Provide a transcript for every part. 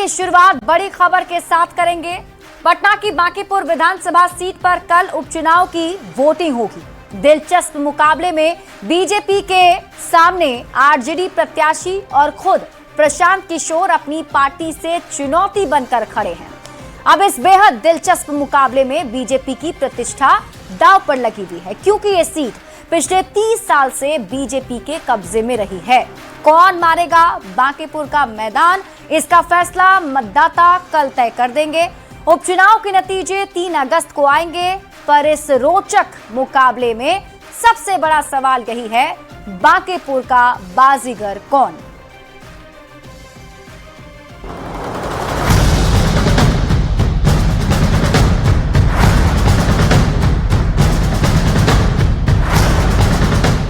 की शुरुआत बड़ी खबर के साथ करेंगे। पटना की बांकीपुर विधानसभा सीट पर कल उपचुनाव की वोटिंग होगी। दिलचस्प मुकाबले में बीजेपी के सामने आरजेडी प्रत्याशी और खुद प्रशांत किशोर अपनी पार्टी से चुनौती बनकर खड़े हैं। अब इस बेहद दिलचस्प मुकाबले में बीजेपी की प्रतिष्ठा दांव पर लगी हुई है, क्योंकि ये सीट पिछले 30 साल से बीजेपी के कब्जे में रही है। कौन मारेगा बांकीपुर का मैदान, इसका फैसला मतदाता कल तय कर देंगे। उपचुनाव के नतीजे 3 अगस्त को आएंगे, पर इस रोचक मुकाबले में सबसे बड़ा सवाल यही है, बांकीपुर का बाजीगर कौन।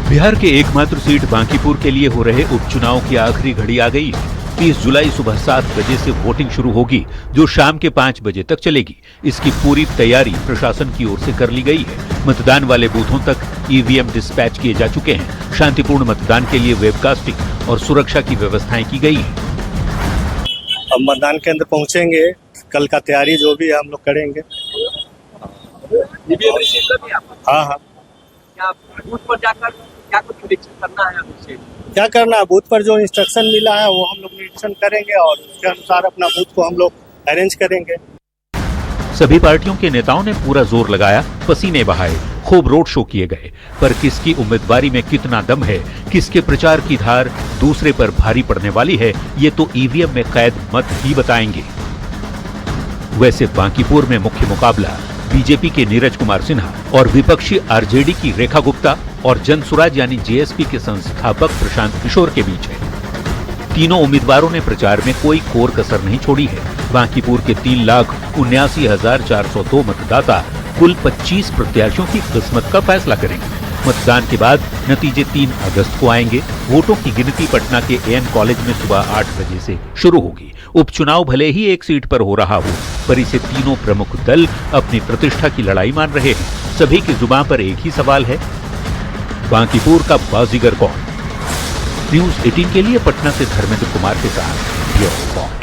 बिहार के एकमात्र सीट बांकीपुर के लिए हो रहे उपचुनाव की आखिरी घड़ी आ गई है। 30 जुलाई सुबह 7 बजे से वोटिंग शुरू होगी, जो शाम के 5 बजे तक चलेगी। इसकी पूरी तैयारी प्रशासन की ओर से कर ली गई है। मतदान वाले बूथों तक ईवीएम डिस्पैच किए जा चुके हैं। शांतिपूर्ण मतदान के लिए वेबकास्टिंग और सुरक्षा की व्यवस्थाएं की गई है। अब मतदान केंद्र पहुंचेंगे, कल का तैयारी जो भी है हम लोग करेंगे। हाँ, बूथ पर जाकर क्या कुछ निरीक्षण करना है आपसे? क्या करना है, बूथ पर जो इंस्ट्रक्शन मिला है वो हम लोग निरीक्षण करेंगे और उसके अनुसार अपना बूथ को हम लोग अरेंज करेंगे। सभी पार्टियों के नेताओं ने पूरा जोर लगाया, पसीने बहाए, खूब रोड शो किए गए, पर किसकी उम्मीदवारी में कितना दम है, किसके प्रचार की धार दूसरे पर भारी पड़ने वाली है, ये तो ईवीएम में कैद मत ही बताएंगे। वैसे बांकीपुर में मुख्य मुकाबला बीजेपी के नीरज कुमार सिन्हा और विपक्षी आरजेडी की रेखा गुप्ता और जनसुराज यानी जेएसपी के संस्थापक प्रशांत किशोर के बीच है। तीनों उम्मीदवारों ने प्रचार में कोई कोर कसर नहीं छोड़ी है। बांकीपुर के 3,79,402 मतदाता कुल 25 प्रत्याशियों की किस्मत का फैसला करेंगे। मतदान के बाद नतीजे 3 अगस्त को आएंगे। वोटों की गिनती पटना के एएन कॉलेज में सुबह 8 बजे से शुरू होगी। उपचुनाव भले ही एक सीट पर हो रहा हो, पर इसे तीनों प्रमुख दल अपनी प्रतिष्ठा की लड़ाई मान रहे हैं। सभी की जुबान पर एक ही सवाल है, बांकीपुर का बाजीगर कौन। न्यूज़ 18 के लिए पटना से धर्मेंद्र कुमार के साथ ब्यूरो रिपोर्ट।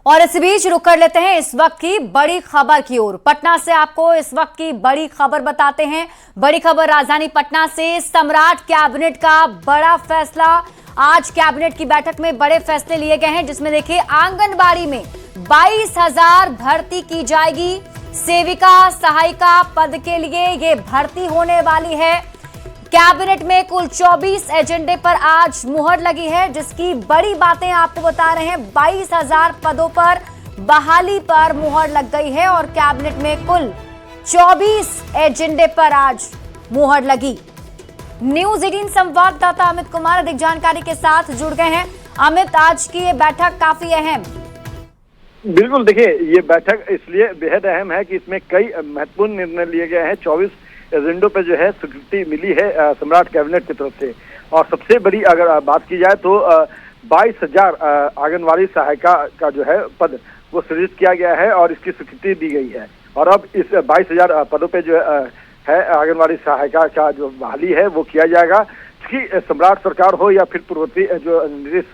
और इस बीच रुक कर लेते हैं इस वक्त की बड़ी खबर की ओर। पटना से आपको इस वक्त की बड़ी खबर बताते हैं। बड़ी खबर राजधानी पटना से, सम्राट कैबिनेट का बड़ा फैसला। आज कैबिनेट की बैठक में बड़े फैसले लिए गए हैं, जिसमें देखिए आंगनबाड़ी में 22,000 भर्ती की जाएगी। सेविका सहायिका पद के लिए ये भर्ती होने वाली है। कैबिनेट में कुल 24 एजेंडे पर आज मुहर लगी है, जिसकी बड़ी बातें आपको बता रहे हैं। 22,000 पदों पर बहाली पर मुहर लग गई है और कैबिनेट में कुल 24 एजेंडे पर आज मुहर लगी। न्यूज़ 18 संवाददाता अमित कुमार अधिक जानकारी के साथ जुड़ गए हैं। अमित, आज की ये बैठक काफी अहम। बिल्कुल, देखिए ये बैठक इसलिए बेहद अहम है कि इसमें कई महत्वपूर्ण निर्णय लिए गए हैं। 24 एजेंडों पे जो है स्वीकृति मिली है सम्राट कैबिनेट की तरफ से। और सबसे बड़ी अगर बात की जाए तो 22,000 आंगनवाड़ी सहायिका का जो है पद वो सृजित किया गया है और इसकी स्वीकृति दी गई है। और अब इस 22,000 पदों पे जो है आंगनवाड़ी सहायिका का जो बहाली है वो किया जाएगा, कि सम्राट सरकार हो या फिर पूर्ववर्ती जो नीतीश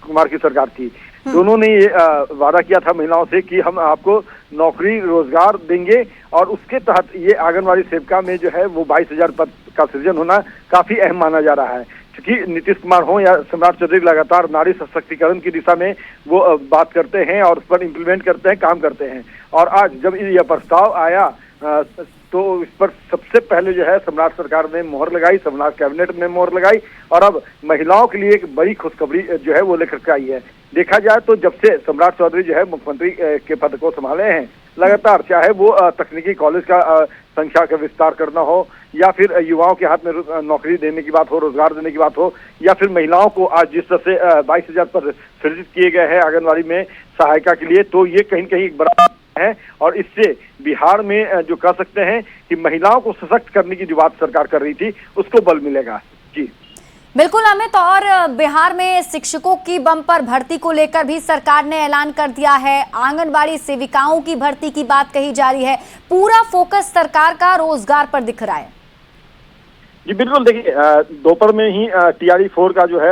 कुमार की सरकार थी, दोनों ने ये वादा किया था महिलाओं से कि हम आपको नौकरी रोजगार देंगे। और उसके तहत ये आंगनवाड़ी सेविका में जो है वो 22,000 पद का सृजन होना काफी अहम माना जा रहा है, क्योंकि नीतीश कुमार हो या सम्राट चौधरी लगातार नारी सशक्तिकरण की दिशा में वो बात करते हैं और उस पर इम्प्लीमेंट करते हैं, काम करते हैं। और आज जब यह प्रस्ताव आया तो इस पर सबसे पहले जो है सम्राट सरकार ने मोहर लगाई, सम्राट कैबिनेट ने मोहर लगाई। और अब महिलाओं के लिए एक बड़ी खुशखबरी जो है वो लेकर के आई है। देखा जाए तो जब से सम्राट चौधरी जो है मुख्यमंत्री के पद को संभाले हैं, लगातार चाहे वो तकनीकी कॉलेज का संख्या का विस्तार करना हो, या फिर युवाओं के हाथ में नौकरी देने की बात हो, रोजगार देने की बात हो, या फिर महिलाओं को आज जिस तरह से 22,000 पद सृजित किए गए हैं आंगनवाड़ी में सहायिका के लिए, तो ये कहीं कहीं एक बड़ा है। और इससे बिहार में जो कह सकते हैं कि महिलाओं को सशक्त करने की जो बात सरकार कर रही थी उसको बल मिलेगा। जी बिल्कुल अमित, और बिहार में शिक्षकों की बम्पर भर्ती को लेकर भी सरकार ने ऐलान कर दिया है। आंगनबाड़ी सेविकाओं की भर्ती की बात कही जा रही है। पूरा फोकस सरकार का रोजगार पर दिख रहा है। जी बिल्कुल, देखिए दोपहर में ही TRE 4 का जो है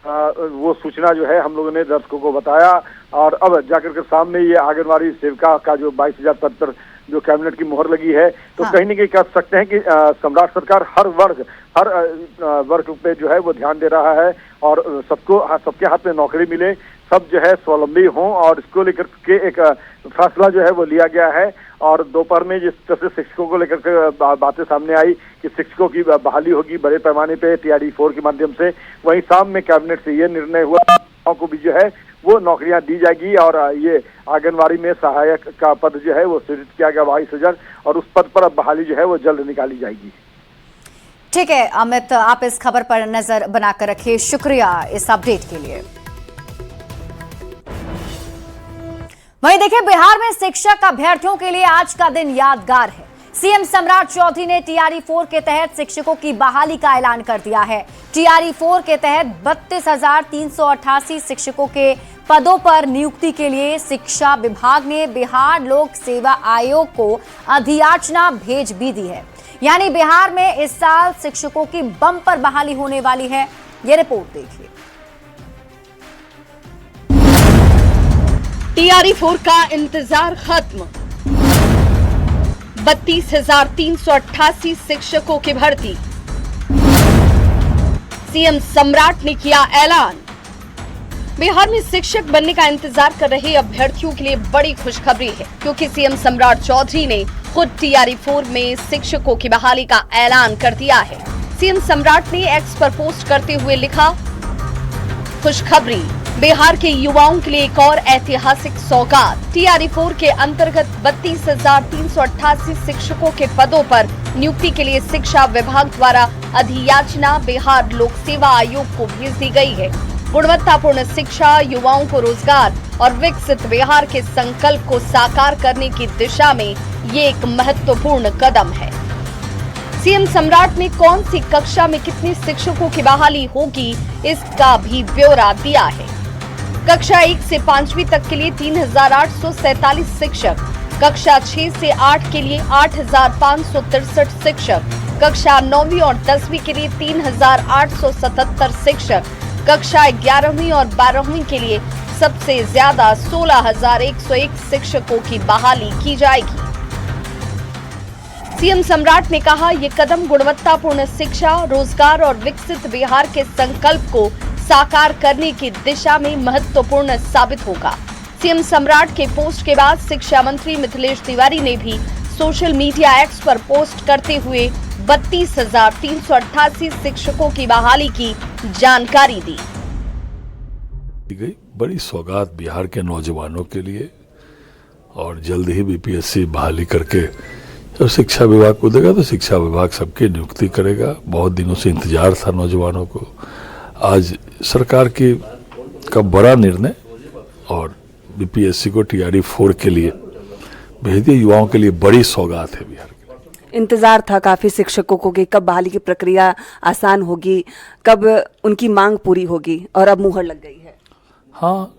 वो सूचना जो है हम लोगों ने दर्शकों को बताया। और अब जाकर के सामने ये आंगनबाड़ी सेविका का जो 22,000 पद पर जो कैबिनेट की मोहर लगी है, तो कहीं न कहीं कह सकते हैं कि सम्राट सरकार हर वर्ग पे जो है वो ध्यान दे रहा है और सबके हाथ में नौकरी मिले, सब जो है स्वावलंबी हों, और इसको लेकर के एक फैसला जो है वो लिया गया है। और दोपहर में जिस तरह से शिक्षकों को लेकर के बातें सामने आई कि शिक्षकों की बहाली होगी बड़े पैमाने पे TRE-4 के माध्यम से, वहीं शाम में कैबिनेट से ये निर्णय हुआ को भी जो है वो नौकरियां दी जाएगी। और ये आंगनबाड़ी में सहायक का पद जो है वो सृजित किया गया 22,000, और उस पद पर अब बहाली जो है वो जल्द निकाली जाएगी। ठीक है अमित, आप इस खबर पर नजर बनाकर रखिए, शुक्रिया इस अपडेट के लिए। वहीं देखिए, बिहार में शिक्षक अभ्यर्थियों के लिए आज का दिन यादगार है। सीएम सम्राट चौधरी ने TRE-4 के तहत शिक्षकों की बहाली का ऐलान कर दिया है। TRE-4 के तहत 32,388 शिक्षकों के पदों पर नियुक्ति के लिए शिक्षा विभाग ने बिहार लोक सेवा आयोग को अधियाचना भेज भी दी है। यानी बिहार में इस साल शिक्षकों की बम्पर बहाली होने वाली है। ये रिपोर्ट देखिए। TRE-4 का इंतजार खत्म। 32,388 शिक्षकों की भर्ती। सीएम सम्राट ने किया ऐलान। बिहार में शिक्षक बनने का इंतजार कर रहे अभ्यर्थियों के लिए बड़ी खुशखबरी है, क्योंकि सीएम सम्राट चौधरी ने खुद TRE-4 में शिक्षकों की बहाली का ऐलान कर दिया है। सीएम सम्राट ने एक्स पर पोस्ट करते हुए लिखा, खुशखबरी, बिहार के युवाओं के लिए एक और ऐतिहासिक सौगात। TRE-4 के अंतर्गत 32,388 शिक्षकों के पदों पर नियुक्ति के लिए शिक्षा विभाग द्वारा अधियाचना बिहार लोक सेवा आयोग को भेज दी गई है। गुणवत्तापूर्ण शिक्षा, युवाओं को रोजगार और विकसित बिहार के संकल्प को साकार करने की दिशा में ये एक महत्वपूर्ण कदम है। सीएम सम्राट ने कौन सी कक्षा में कितने शिक्षकों की बहाली होगी, इसका भी ब्यौरा दिया है। कक्षा 1 से 5वीं तक के लिए 3,847 शिक्षक, कक्षा 6 से 8 के लिए 8,563 शिक्षक, कक्षा 9वीं और 10वीं के लिए 3,877 शिक्षक, कक्षा 11वीं और 12वीं के लिए सबसे ज्यादा 16,101 शिक्षकों की बहाली की जाएगी। सीएम सम्राट ने कहा, ये कदम गुणवत्तापूर्ण शिक्षा, रोजगार और विकसित बिहार के संकल्प को साकार करने की दिशा में महत्वपूर्ण साबित होगा। सीएम सम्राट के पोस्ट के बाद शिक्षा मंत्री मिथिलेश तिवारी ने भी सोशल मीडिया एक्स पर पोस्ट करते हुए 32,388 शिक्षकों की बहाली की जानकारी दी। बड़ी सौगात बिहार के नौजवानों के लिए, और जल्द ही BPSC बहाली करके जब शिक्षा विभाग को देगा तो शिक्षा विभाग सबकी नियुक्ति करेगा। बहुत दिनों से इंतजार था नौजवानों को। आज सरकार का बड़ा निर्णय, और BPSC को TRE-4 के लिए भेज दिया। युवाओं के लिए बड़ी सौगात है बिहार के। इंतजार था काफी शिक्षकों को कि कब बहाली की प्रक्रिया आसान होगी, कब उनकी मांग पूरी होगी, और अब मुहर लग गई है। हाँ,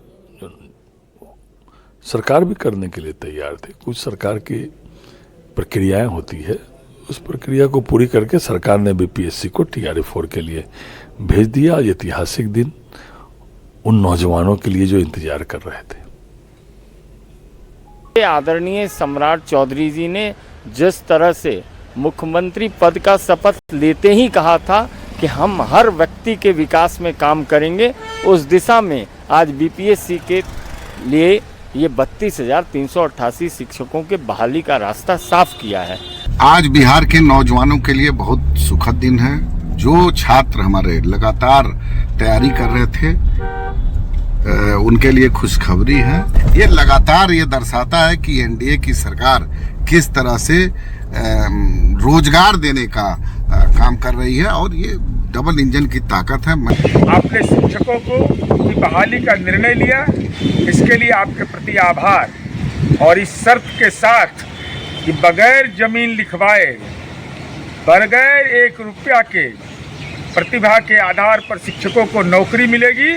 सरकार भी करने के लिए तैयार थी। कुछ सरकार की प्रक्रियाएं होती है, उस प्रक्रिया को पूरी करके सरकार ने BPSC को TRE-4 के लिए भेज दिया। ऐतिहासिक दिन उन नौजवानों के लिए जो इंतजार कर रहे थे। आदरणीय सम्राट चौधरी जी ने जिस तरह से मुख्यमंत्री पद का शपथ लेते ही कहा था कि हम हर व्यक्ति के विकास में काम करेंगे, उस दिशा में आज BPSC के लिए ये 32,388 शिक्षकों के बहाली का रास्ता साफ किया है। आज बिहार के नौजवानों के लिए बहुत सुखद दिन है। जो छात्र हमारे लगातार तैयारी कर रहे थे, उनके लिए खुशखबरी है। ये लगातार ये दर्शाता है कि NDA की सरकार किस तरह से रोजगार देने का काम कर रही है, और ये डबल इंजन की ताकत है। आपने शिक्षकों की बहाली का निर्णय लिया, इसके लिए आपके प्रति आभार। और इस शर्त के साथ कि बगैर जमीन लिखवाए, बगैर 1 रुपया के प्रतिभा के आधार पर शिक्षकों को नौकरी मिलेगी।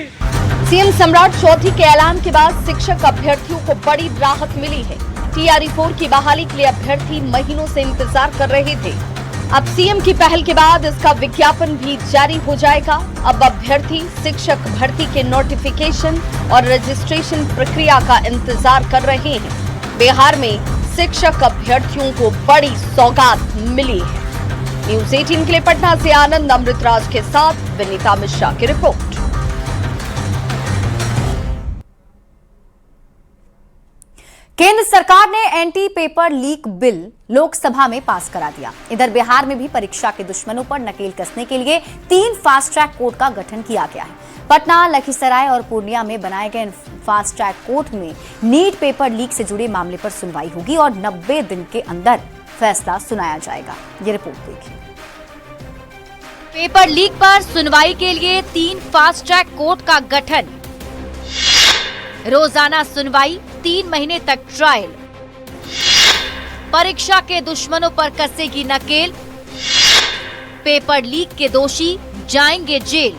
सीएम सम्राट चौधरी के ऐलान के बाद शिक्षक अभ्यर्थियों को बड़ी राहत मिली है। TRE-4 की बहाली के लिए अभ्यर्थी महीनों से इंतजार कर रहे थे। अब सीएम की पहल के बाद इसका विज्ञापन भी जारी हो जाएगा। अब अभ्यर्थी शिक्षक भर्ती के नोटिफिकेशन और रजिस्ट्रेशन प्रक्रिया का इंतजार कर रहे हैं। बिहार में शिक्षक अभ्यर्थियों को बड़ी सौगात मिली है। न्यूज़ 18 के लिए पटना से आनंद अमृतराज के साथ विनीता मिश्रा की रिपोर्ट। केंद्र सरकार ने anti paper leak bill Lok Sabha में पास करा दिया। इधर बिहार में भी परीक्षा के दुश्मनों पर नकेल कसने के लिए 3 फास्ट ट्रैक कोर्ट का गठन किया गया है। पटना, लखीसराय और पूर्णिया में बनाए गए फास्ट ट्रैक कोर्ट में नीट पेपर लीक से जुड़े मामले पर सुनवाई होगी और 90 दिन के अंदर फैसला सुनाया जाएगा। ये रिपोर्ट देखिए। पेपर लीक पर सुनवाई के लिए 3 फास्ट ट्रैक कोर्ट का गठन, रोजाना सुनवाई, 3 महीने तक ट्रायल, परीक्षा के दुश्मनों पर कसेगी नकेल, पेपर लीक के दोषी जाएंगे जेल।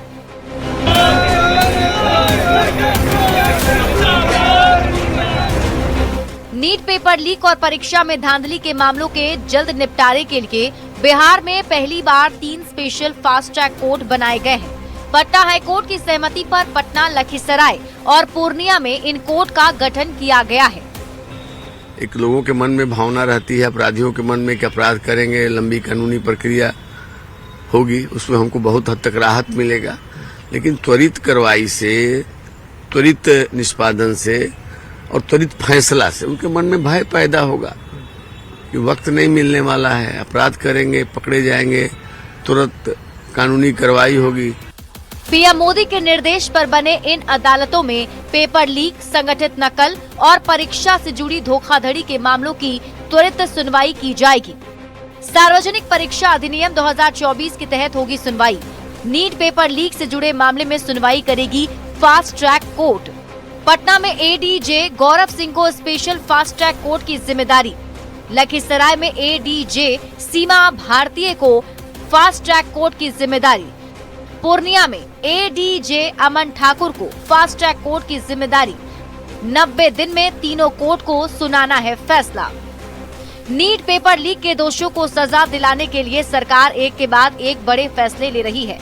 नीट पेपर लीक और परीक्षा में धांधली के मामलों के जल्द निपटारे के लिए बिहार में पहली बार 3 स्पेशल फास्ट ट्रैक कोर्ट बनाए गए हैं। पटना हाईकोर्ट की सहमति पर पटना, लखीसराय और पूर्णिया में इन कोर्ट का गठन किया गया है। एक लोगों के मन में भावना रहती है, अपराधियों के मन में कि अपराध करेंगे, लंबी कानूनी प्रक्रिया होगी, उसमें हमको बहुत हद तक राहत मिलेगा। लेकिन त्वरित कार्रवाई से, त्वरित निष्पादन से और त्वरित फैसला से उनके मन में भय पैदा होगा कि वक्त नहीं मिलने वाला है, अपराध करेंगे, पकड़े जाएंगे, तुरंत कानूनी कार्रवाई होगी। पीएम मोदी के निर्देश पर बने इन अदालतों में पेपर लीक, संगठित नकल और परीक्षा से जुड़ी धोखाधड़ी के मामलों की त्वरित सुनवाई की जाएगी। सार्वजनिक परीक्षा अधिनियम 2024 के तहत होगी सुनवाई। नीट पेपर लीक से जुड़े मामले में सुनवाई करेगी फास्ट ट्रैक कोर्ट। पटना में एडीजे गौरव सिंह को स्पेशल फास्ट ट्रैक कोर्ट की जिम्मेदारी, लखीसराय में एडीजे सीमा भारतीय को फास्ट ट्रैक कोर्ट की जिम्मेदारी, पूर्णिया में एडीजे अमन ठाकुर को फास्ट ट्रैक कोर्ट की जिम्मेदारी। 90 दिन में तीनों कोर्ट को सुनाना है फैसला। नीट पेपर लीक के दोषियों को सजा दिलाने के लिए सरकार एक के बाद एक बड़े फैसले ले रही है।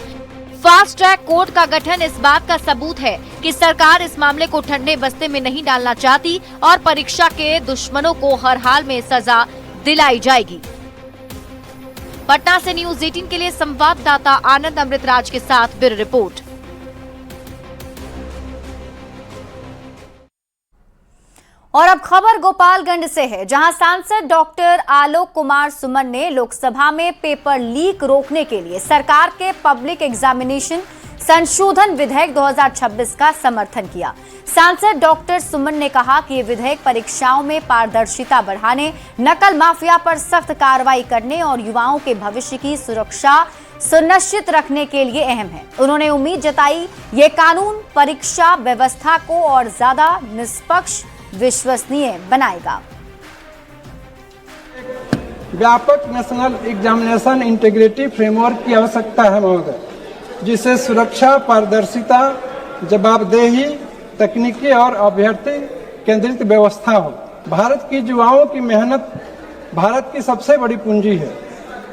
फास्ट ट्रैक कोर्ट का गठन इस बात का सबूत है कि सरकार इस मामले को ठंडे बस्ते में नहीं डालना चाहती और परीक्षा के दुश्मनों को हर हाल में सजा दिलाई जाएगी। पटना से न्यूज़ 18 के लिए संवाददाता आनंद अमृतराज के साथ ब्यूरो रिपोर्ट। और अब खबर गोपालगंज से है, जहां सांसद डॉक्टर आलोक कुमार सुमन ने लोकसभा में पेपर लीक रोकने के लिए सरकार के पब्लिक एग्जामिनेशन संशोधन विधेयक 2026 का समर्थन किया। सांसद डॉक्टर सुमन ने कहा कि ये विधेयक परीक्षाओं में पारदर्शिता बढ़ाने, नकल माफिया पर सख्त कार्रवाई करने और युवाओं के भविष्य की सुरक्षा सुनिश्चित रखने के लिए अहम है। उन्होंने उम्मीद जताई ये कानून परीक्षा व्यवस्था को और ज्यादा निष्पक्ष, विश्वसनीय बनाएगा। व्यापक नेशनल एग्जामिनेशन इंटीग्रिटी फ्रेमवर्क की आवश्यकता है महोदय, जिससे सुरक्षा, पारदर्शिता, जवाबदेही, तकनीकी और अभ्यर्थी केंद्रित व्यवस्था हो। भारत की युवाओं की मेहनत भारत की सबसे बड़ी पूंजी है।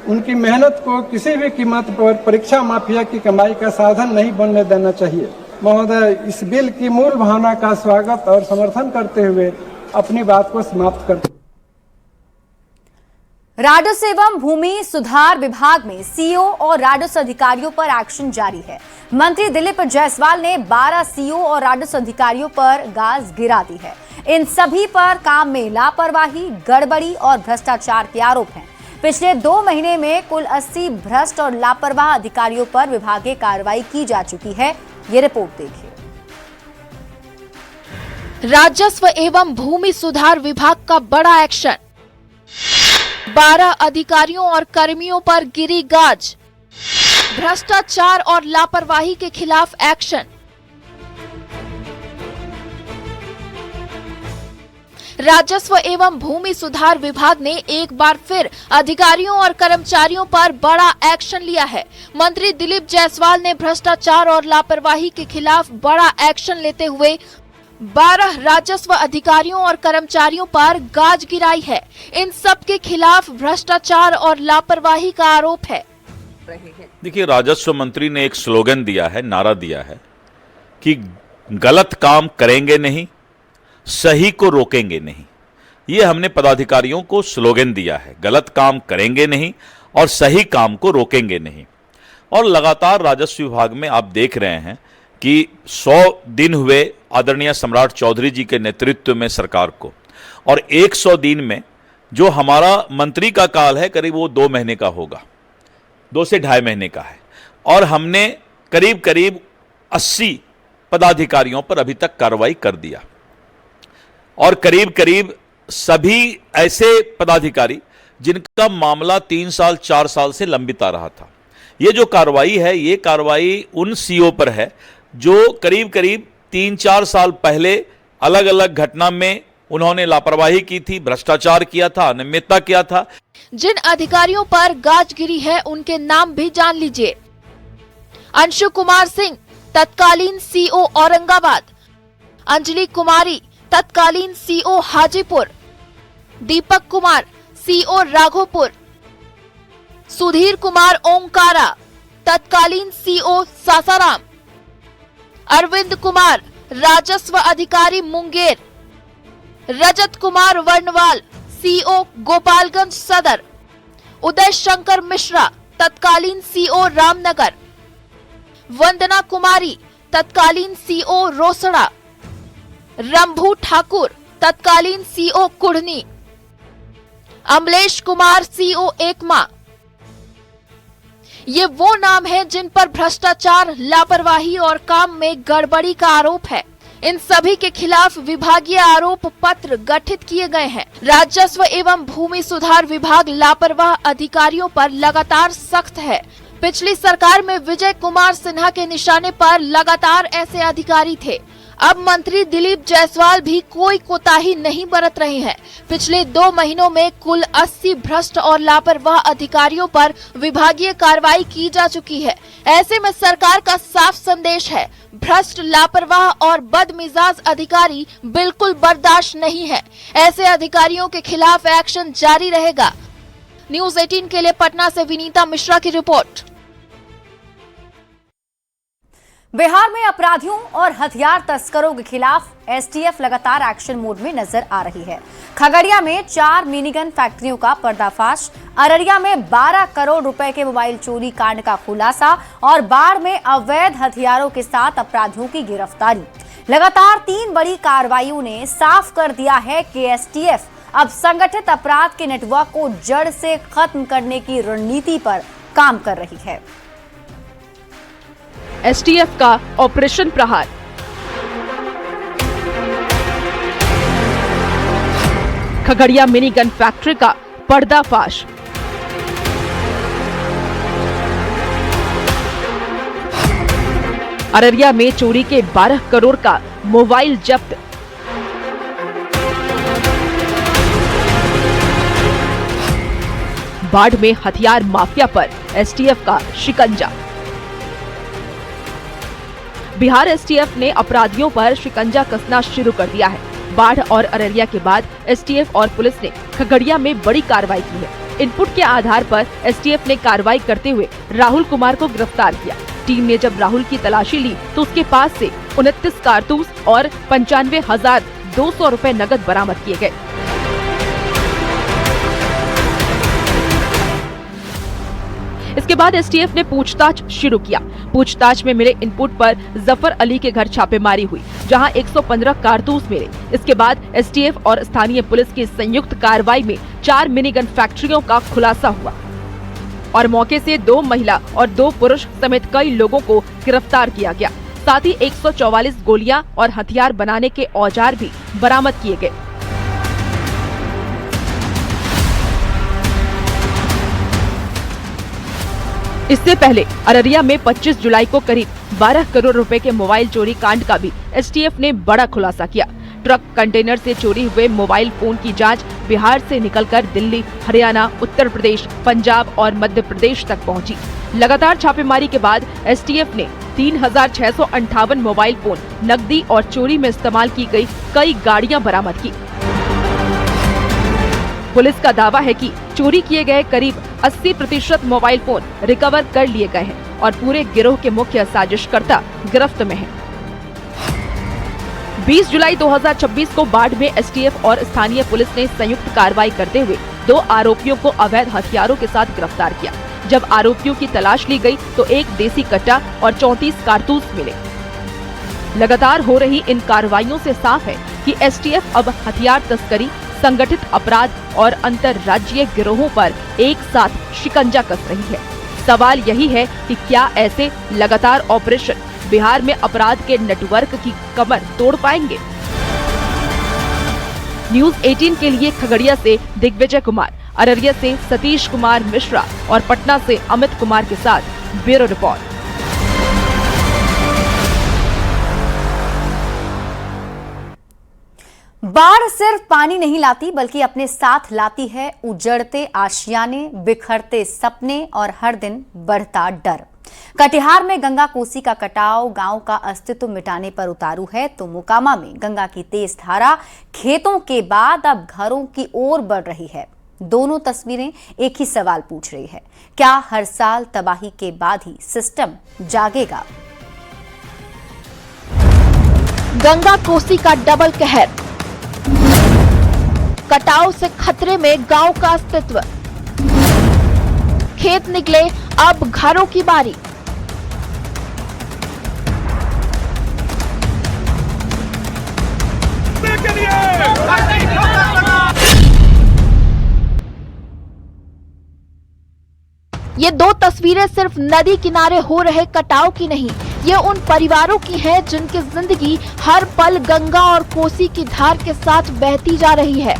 उनकी मेहनत को किसी भी कीमत पर परीक्षा माफिया की कमाई का साधन नहीं बनने देना चाहिए। महोदय, इस बिल की मूल भावना का स्वागत और समर्थन करते हुए अपनी बात को समाप्त करते। राजस्व एवं भूमि सुधार विभाग में सीओ और राजस्व अधिकारियों पर एक्शन जारी है। मंत्री दिलीप जायसवाल ने 12 सीओ और राजस्व अधिकारियों पर गाज गिरा दी है। इन सभी पर काम में लापरवाही, गड़बड़ी और भ्रष्टाचार के आरोप हैं। पिछले 2 महीने में कुल 80 भ्रष्ट और लापरवाह अधिकारियों पर विभागीय कार्रवाई की जा चुकी है। ये रिपोर्ट देखिए। राजस्व एवं भूमि सुधार विभाग का बड़ा एक्शन, 12 अधिकारियों और कर्मियों पर गिरी गाज, भ्रष्टाचार और लापरवाही के खिलाफ एक्शन। राजस्व एवं भूमि सुधार विभाग ने एक बार फिर अधिकारियों और कर्मचारियों पर बड़ा एक्शन लिया है। मंत्री दिलीप जायसवाल ने भ्रष्टाचार और लापरवाही के खिलाफ बड़ा एक्शन लेते हुए 12 राजस्व अधिकारियों और कर्मचारियों पर गाज गिराई है। इन सब के खिलाफ भ्रष्टाचार और लापरवाही का आरोप है। देखिए, राजस्व मंत्री ने एक स्लोगन दिया है, नारा दिया है कि गलत काम करेंगे नहीं, सही को रोकेंगे नहीं। ये हमने पदाधिकारियों को स्लोगन दिया है, गलत काम करेंगे नहीं और सही काम को रोकेंगे नहीं। और लगातार राजस्व विभाग में आप देख रहे हैं कि 100 दिन हुए आदरणीय सम्राट चौधरी जी के नेतृत्व में सरकार को, और 100 दिन में जो हमारा मंत्री का काल है करीब वो 2 महीने का होगा, 2 से 2.5 महीने का है, और हमने करीब करीब 80 पदाधिकारियों पर अभी तक कार्रवाई कर दिया, और करीब करीब सभी ऐसे पदाधिकारी जिनका मामला 3 साल 4 साल से लंबित आ रहा था। ये जो कार्रवाई है, ये कार्रवाई उन सीओ पर है जो करीब करीब 3-4 साल पहले अलग अलग घटना में उन्होंने लापरवाही की थी, भ्रष्टाचार किया था, अनियमितता किया था। जिन अधिकारियों पर गाज गिरी है उनके नाम भी जान लीजिए। अंशु कुमार सिंह, तत्कालीन सीओ औरंगाबाद। अंजलि कुमारी, तत्कालीन सीओ हाजीपुर। दीपक कुमार, सीओ राघोपुर। सुधीर कुमार ओंकारा, तत्कालीन सीओ सासाराम। अरविंद कुमार, राजस्व अधिकारी मुंगेर। रजत कुमार वर्णवाल, सीओ गोपालगंज सदर। उदय शंकर मिश्रा, तत्कालीन सीओ रामनगर। वंदना कुमारी, तत्कालीन सीओ रोसड़ा। रंभू ठाकुर, तत्कालीन सीओ कुढ़नी। अमलेश कुमार, सीओ एकमा। ये वो नाम है जिन पर भ्रष्टाचार, लापरवाही और काम में गड़बड़ी का आरोप है। इन सभी के खिलाफ विभागीय आरोप पत्र गठित किए गए हैं। राजस्व एवं भूमि सुधार विभाग लापरवाह अधिकारियों पर लगातार सख्त है। पिछली सरकार में विजय कुमार सिन्हा के निशाने पर लगातार ऐसे अधिकारी थे। अब मंत्री दिलीप जायसवाल भी कोई कोताही नहीं बरत रहे हैं। पिछले 2 महीनों में कुल 80 भ्रष्ट और लापरवाह अधिकारियों पर विभागीय कार्रवाई की जा चुकी है। ऐसे में सरकार का साफ संदेश है, भ्रष्ट, लापरवाह और बदमिजाज अधिकारी बिल्कुल बर्दाश्त नहीं है। ऐसे अधिकारियों के खिलाफ एक्शन जारी रहेगा। न्यूज़ 18 के लिए पटना से विनीता मिश्रा की रिपोर्ट। बिहार में अपराधियों और हथियार तस्करों के खिलाफ एसटीएफ लगातार एक्शन मोड में नजर आ रही है। खगड़िया में 4 मिनीगन फैक्ट्रियों का पर्दाफाश, अररिया में 12 करोड़ रुपए के मोबाइल चोरी कांड का खुलासा और बाढ़ में अवैध हथियारों के साथ अपराधियों की गिरफ्तारी। लगातार 3 बड़ी कार्रवाइयों ने साफ कर दिया है कि एसटीएफ अब संगठित अपराध के नेटवर्क को जड़ से खत्म करने की रणनीति पर काम कर रही है। एसटीएफ का ऑपरेशन प्रहार। खगड़िया मिनीगन फैक्ट्री का पर्दाफाश। अररिया में चोरी के 12 करोड़ का मोबाइल जब्त। बाढ़ में हथियार माफिया पर एसटीएफ का शिकंजा। बिहार एसटीएफ ने अपराधियों पर शिकंजा कसना शुरू कर दिया है। बाढ़ और अररिया के बाद एसटीएफ और पुलिस ने खगड़िया में बड़ी कार्रवाई की है। इनपुट के आधार पर एसटीएफ ने कार्रवाई करते हुए राहुल कुमार को गिरफ्तार किया। टीम ने जब राहुल की तलाशी ली तो उसके पास से 29 कारतूस और 95,200 रुपए नकद बरामद किए गए। इसके बाद एसटीएफ ने पूछताछ शुरू किया। पूछताछ में मिले इनपुट पर जफर अली के घर छापेमारी हुई, जहां 115 कारतूस मिले। इसके बाद एसटीएफ और स्थानीय पुलिस की संयुक्त कार्रवाई में 4 मिनीगन फैक्ट्रियों का खुलासा हुआ और मौके से 2 महिला और 2 पुरुष समेत कई लोगों को गिरफ्तार किया गया। साथ ही 144 गोलियां और हथियार बनाने के औजार भी बरामद किए गए। इससे पहले अररिया में 25 जुलाई को करीब 12 करोड़ रुपए के मोबाइल चोरी कांड का भी एसटीएफ ने बड़ा खुलासा किया। ट्रक कंटेनर से चोरी हुए मोबाइल फोन की जांच बिहार से निकलकर दिल्ली, हरियाणा, उत्तर प्रदेश, पंजाब और मध्य प्रदेश तक पहुंची। लगातार छापेमारी के बाद एसटीएफ ने 3658 मोबाइल फोन, नकदी और चोरी में इस्तेमाल की गई कई गाड़ियां बरामद की। पुलिस का दावा है कि चोरी किए गए करीब 80% मोबाइल फोन रिकवर कर लिए गए हैं और पूरे गिरोह के मुख्य साजिशकर्ता गिरफ्त में हैं। 20 जुलाई 2026 को बाढ़ में एसटीएफ और स्थानीय पुलिस ने संयुक्त कार्रवाई करते हुए 2 आरोपियों को अवैध हथियारों के साथ गिरफ्तार किया। जब आरोपियों की तलाश ली गई तो एक देसी कट्टा और 34 कारतूस मिले। लगातार हो रही इन कार्रवाइयों से साफ है कि एसटीएफ अब हथियार तस्करी, संगठित अपराध और अंतर्राज्यीय गिरोहों पर एक साथ शिकंजा कस रही है। सवाल यही है कि क्या ऐसे लगातार ऑपरेशन बिहार में अपराध के नेटवर्क की कमर तोड़ पाएंगे? न्यूज़ 18 के लिए खगड़िया से दिग्विजय कुमार, अररिया से सतीश कुमार मिश्रा और पटना से अमित कुमार के साथ ब्यूरो रिपोर्ट। बाढ़ सिर्फ पानी नहीं लाती बल्कि अपने साथ लाती है उजड़ते आशियाने, बिखरते सपने और हर दिन बढ़ता डर। कटिहार में गंगा कोसी का कटाव गांव का अस्तित्व मिटाने पर उतारू है तो मोकामा में गंगा की तेज धारा खेतों के बाद अब घरों की ओर बढ़ रही है। दोनों तस्वीरें एक ही सवाल पूछ रही है, क्या हर साल तबाही के बाद ही सिस्टम जागेगा? गंगा कोसी का डबल कहर, कटाव से खतरे में गांव का अस्तित्व। खेत निकले, अब घरों की बारी। ये 2 तस्वीरें सिर्फ नदी किनारे हो रहे कटाव की नहीं, ये उन परिवारों की हैं जिनकी जिंदगी हर पल गंगा और कोसी की धार के साथ बहती जा रही है।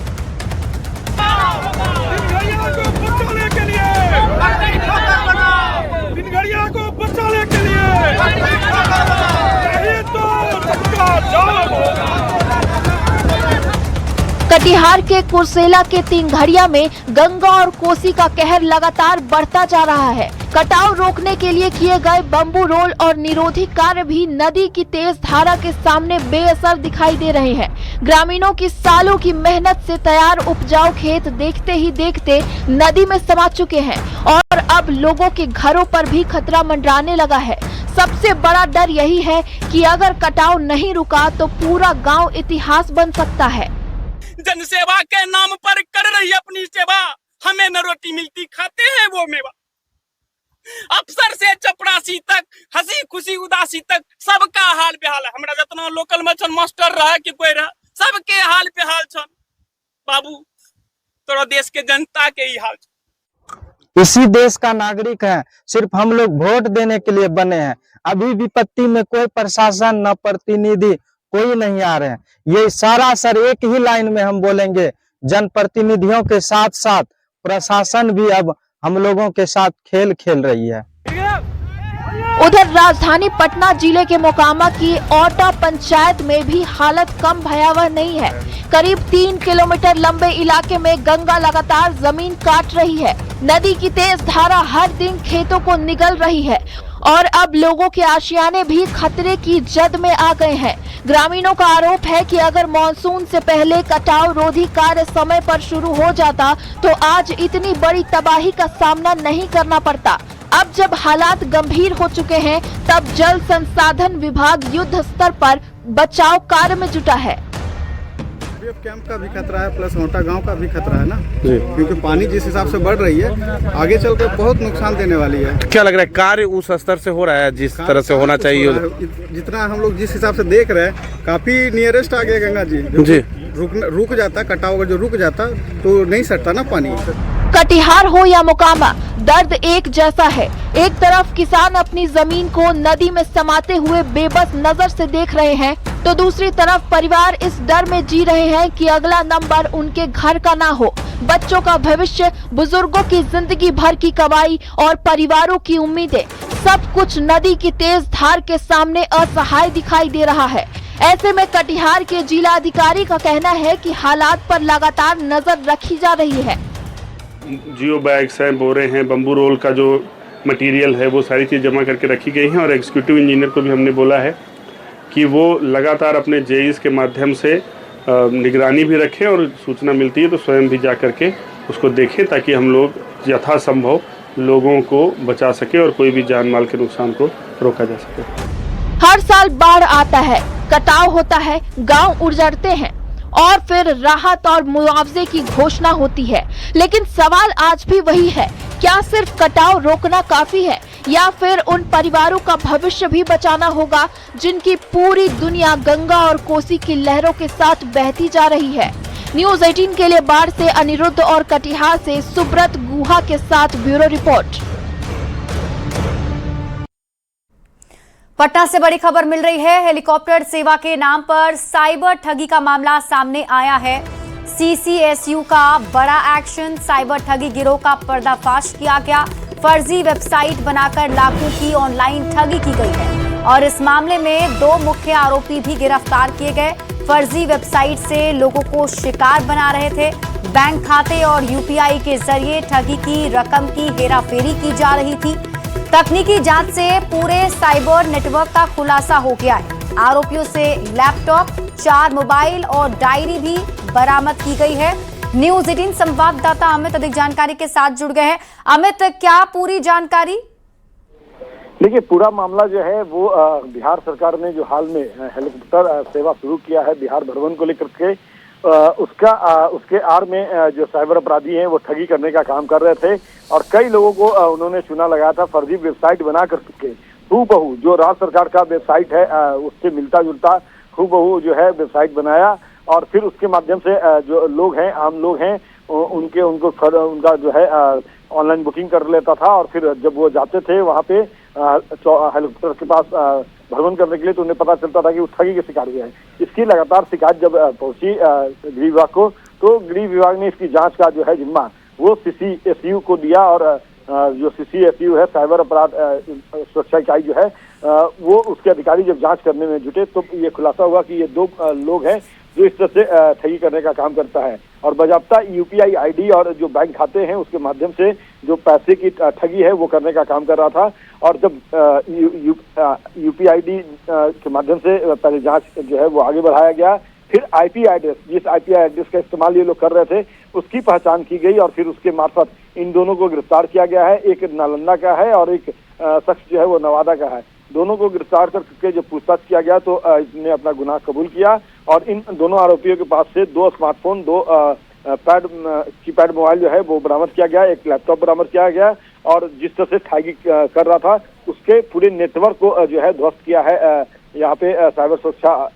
कटिहार के कुर्सेला के 3 घड़िया में गंगा और कोसी का कहर लगातार बढ़ता जा रहा है। कटाव रोकने के लिए किए गए बम्बू रोल और निरोधी कार्य भी नदी की तेज धारा के सामने बेअसर दिखाई दे रहे हैं। ग्रामीणों की सालों की मेहनत से तैयार उपजाऊ खेत देखते ही देखते नदी में समा चुके हैं और अब लोगों के घरों पर भी खतरा मंडराने लगा है। सबसे बड़ा डर यही है कि अगर कटाव नहीं रुका तो पूरा गाँव इतिहास बन सकता है। जनसेवा के नाम पर कर रही अपनी सेवा, हमें न रोटी मिलती खाते हैं वो मेवा। अफसर से चपरासी तक, हंसी खुशी उदासी तक सबका हाल बेहाल है। हमरा जितना लोकल में छन मास्टर रहा कि कोई रहा, सबके हाल बेहाल छन। बाबू तोरा देश के जनता के ही हाल छन। इसी देश का नागरिक है, सिर्फ हम लोग वोट देने के लिए बने हैं। अभी विपत्ति में कोई प्रशासन न प्रतिनिधि कोई नहीं आ रहे हैं। ये सारा सर एक ही लाइन में हम बोलेंगे, जनप्रतिनिधियों के साथ साथ प्रशासन भी अब हम लोगों के साथ खेल खेल रही है। उधर राजधानी पटना जिले के मोकामा की औटा पंचायत में भी हालत कम भयावह नहीं है। करीब 3 किलोमीटर लंबे इलाके में गंगा लगातार जमीन काट रही है। नदी की तेज धारा हर दिन खेतों को निगल रही है और अब लोगों के आशियाने भी खतरे की जद में आ गए हैं। ग्रामीणों का आरोप है कि अगर मानसून से पहले कटाव रोधी कार्य समय पर शुरू हो जाता तो आज इतनी बड़ी तबाही का सामना नहीं करना पड़ता। अब जब हालात गंभीर हो चुके हैं तब जल संसाधन विभाग युद्ध स्तर पर बचाव कार्य में जुटा है। कैंप का भी खतरा है, प्लस मोटा गांव का भी खतरा है ना, क्योंकि पानी जिस हिसाब से बढ़ रही है आगे चलकर बहुत नुकसान देने वाली है। क्या लग रहा है कार्य उस स्तर से हो रहा है जिस तरह से होना चाहिए? जितना हम लोग जिस हिसाब से देख रहे हैं काफी नियरेस्ट आ गया गंगा जी। रुक जाता कटाव, अगर जो रुक जाता तो नहीं सटता ना पानी। कटिहार हो या मोकामा, दर्द एक जैसा है। एक तरफ किसान अपनी जमीन को नदी में समाते हुए बेबस नजर से देख रहे हैं तो दूसरी तरफ परिवार इस डर में जी रहे हैं कि अगला नंबर उनके घर का ना हो। बच्चों का भविष्य, बुजुर्गों की जिंदगी भर की कमाई और परिवारों की उम्मीदें, सब कुछ नदी की तेज धार के सामने असहाय दिखाई दे रहा है। ऐसे में कटिहार के जिला अधिकारी का कहना है कि हालात पर लगातार नजर रखी जा रही है। जियो बैग्स हैं, बोरे हैं, बम्बू रोल का जो मटेरियल है वो सारी चीज़ जमा करके रखी गई हैं और एग्जीक्यूटिव इंजीनियर को भी हमने बोला है कि वो लगातार अपने जेईस के माध्यम से निगरानी भी रखें और सूचना मिलती है तो स्वयं भी जा करके उसको देखें ताकि हम लोग यथासंभव लोगों को बचा सके और कोई भी जान माल के नुकसान को रोका जा सके। हर साल बाढ़ आता है, कटाव होता है, गांव उजड़ते हैं और फिर राहत और मुआवजे की घोषणा होती है, लेकिन सवाल आज भी वही है, क्या सिर्फ कटाव रोकना काफी है या फिर उन परिवारों का भविष्य भी बचाना होगा जिनकी पूरी दुनिया गंगा और कोसी की लहरों के साथ बहती जा रही है। न्यूज़ 18 के लिए बाढ़ से अनिरुद्ध और कटिहार से सुब्रत गुहा के साथ ब्यूरो रिपोर्ट। पटना से बड़ी खबर मिल रही है। हेलीकॉप्टर सेवा के नाम पर साइबर ठगी का मामला सामने आया है। सीसीएसयू का बड़ा एक्शन, साइबर ठगी गिरोह का पर्दाफाश किया गया। फर्जी वेबसाइट बनाकर लाखों की ऑनलाइन ठगी की गई है और इस मामले में 2 मुख्य आरोपी भी गिरफ्तार किए गए। फर्जी वेबसाइट से लोगों को शिकार बना रहे थे। बैंक खाते और यूपीआई के जरिए ठगी की रकम की हेराफेरी की जा रही थी। तकनीकी जांच से पूरे साइबर नेटवर्क का खुलासा हो गया है। आरोपियों से लैपटॉप, 4 मोबाइल और डायरी भी बरामद की गई है। न्यूज़ 18 संवाददाता अमित अधिक जानकारी के साथ जुड़ गए हैं। अमित, क्या पूरी जानकारी? देखिए, पूरा मामला जो है वो बिहार सरकार ने जो हाल में हेलीकॉप्टर सेवा शुरू किया है बिहार भ्रमण को लेकर के, उसके आड़ में जो साइबर अपराधी हैं वो ठगी करने का काम कर रहे थे और कई लोगों को उन्होंने चुना लगाया था। फर्जी वेबसाइट बना करके हूबहू जो राज्य सरकार का वेबसाइट है उससे मिलता जुलता हूबहू जो है वेबसाइट बनाया और फिर उसके माध्यम से जो लोग हैं, आम लोग हैं, उनका जो है ऑनलाइन बुकिंग कर लेता था और फिर जब वो जाते थे वहाँ पे हेलीकॉप्टर के पास भ्रमण करने के लिए तो उन्हें पता चलता था कि वो ठगी के शिकार हुए हैं। इसकी लगातार शिकायत जब पहुंची गृह विभाग को तो गृह विभाग ने इसकी जांच का जो है जिम्मा वो सीसीएसयू को दिया और जो सीसीएसयू है साइबर अपराध सुरक्षा इकाई जो है वो उसके अधिकारी जब जांच करने में जुटे तो ये खुलासा हुआ कि ये 2 लोग हैं जो इस तरह से ठगी करने का काम करता है और बाजाब्ता यूपीआई आईडी और जो बैंक खाते हैं उसके माध्यम से जो पैसे की ठगी है वो करने का काम कर रहा था। और जब यूपीआई आईडी के माध्यम से पहले जांच जो है वो आगे बढ़ाया गया, फिर आईपी एड्रेस, जिस आईपी एड्रेस का इस्तेमाल ये लोग कर रहे थे उसकी पहचान की गई और फिर उसके मार्फत इन दोनों को गिरफ्तार किया गया है। एक नालंदा का है और एक शख्स जो है वो नवादा का है। दोनों को गिरफ्तार करके जब पूछताछ किया गया तो इसने अपना गुनाह कबूल किया और इन दोनों आरोपियों के पास से 2 स्मार्टफोन, 2 कीपैड मोबाइल जो है वो बरामद किया गया, एक लैपटॉप बरामद किया गया और जिस तरह से ठगी कर रहा था उसके पूरे नेटवर्क को जो है ध्वस्त किया है यहाँ पे साइबर सुरक्षा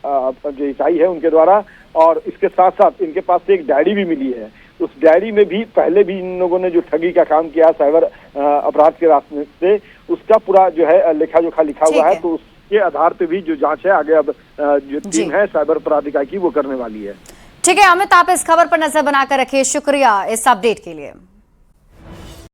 जो इकाई है उनके द्वारा। और इसके साथ साथ इनके पास से एक डायरी भी मिली है। उस डायरी में भी पहले भी इन लोगों ने जो ठगी का काम किया साइबर अपराध के रास्ते से उसका पूरा जो है लेखा जोखा लिखा हुआ है। तो उसके आधार पे भी जो जांच है आगे अब जो टीम है साइबर अपराध इकाई की वो करने वाली है। ठीक है अमित, आप इस खबर पर नजर बनाकर रखिए। शुक्रिया इस अपडेट के लिए।